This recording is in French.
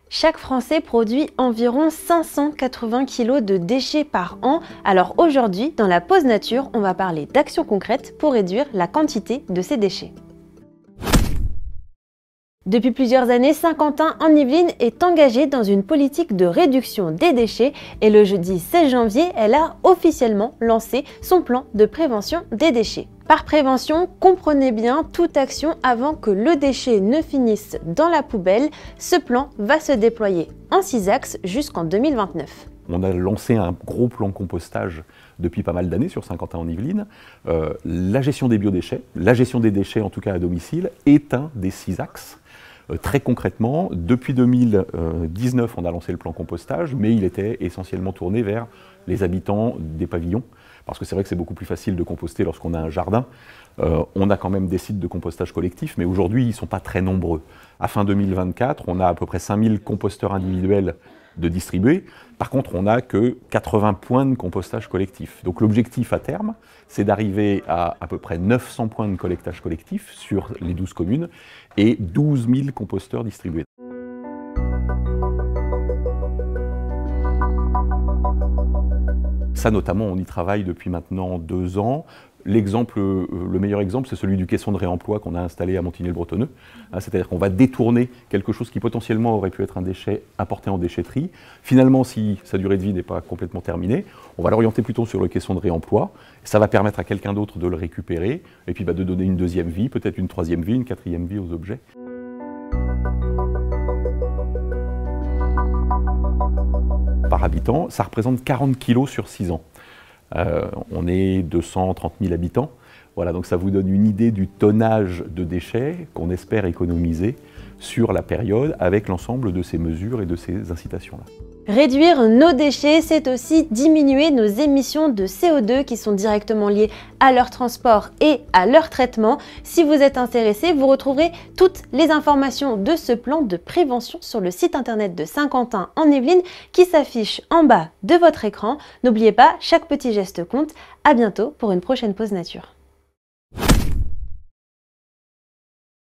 Chaque Français produit environ 580 kg de déchets par an. Alors aujourd'hui, dans la pause nature, on va parler d'actions concrètes pour réduire la quantité de ces déchets. Depuis plusieurs années, Saint-Quentin en Yvelines est engagée dans une politique de réduction des déchets et le jeudi 16 janvier, elle a officiellement lancé son plan de prévention des déchets. Par prévention, comprenez bien toute action avant que le déchet ne finisse dans la poubelle. Ce plan va se déployer en 6 axes jusqu'en 2029. On a lancé un gros plan compostage depuis pas mal d'années sur Saint-Quentin-en-Yvelines. La gestion des biodéchets, la gestion des déchets en tout cas à domicile, est un des 6 axes. Très concrètement, depuis 2019, on a lancé le plan compostage, mais il était essentiellement tourné vers les habitants des pavillons, parce que c'est vrai que c'est beaucoup plus facile de composter lorsqu'on a un jardin. On a quand même des sites de compostage collectif, mais aujourd'hui, ils ne sont pas très nombreux. À fin 2024, on a à peu près 5000 composteurs individuels de distribuer. Par contre, on n'a que 80 points de compostage collectif. Donc l'objectif à terme, c'est d'arriver à peu près 900 points de collectage collectif sur les 12 communes et 12 000 composteurs distribués. Ça notamment, on y travaille depuis maintenant 2 ans. Le meilleur exemple, c'est celui du caisson de réemploi qu'on a installé à Montigny-le-Bretonneux. C'est-à-dire qu'on va détourner quelque chose qui potentiellement aurait pu être un déchet apporté en déchetterie. Finalement, si sa durée de vie n'est pas complètement terminée, on va l'orienter plutôt sur le caisson de réemploi. Ça va permettre à quelqu'un d'autre de le récupérer et puis de donner une deuxième vie, peut-être une troisième vie, une quatrième vie aux objets. Par habitant, ça représente 40 kg sur 6 ans. On est 230 000 habitants. Voilà, donc ça vous donne une idée du tonnage de déchets qu'on espère économiser sur la période avec l'ensemble de ces mesures et de ces incitations-là. Réduire nos déchets, c'est aussi diminuer nos émissions de CO2 qui sont directement liées à leur transport et à leur traitement. Si vous êtes intéressé, vous retrouverez toutes les informations de ce plan de prévention sur le site internet de Saint-Quentin en Yvelines qui s'affiche en bas de votre écran. N'oubliez pas, chaque petit geste compte. À bientôt pour une prochaine pause nature.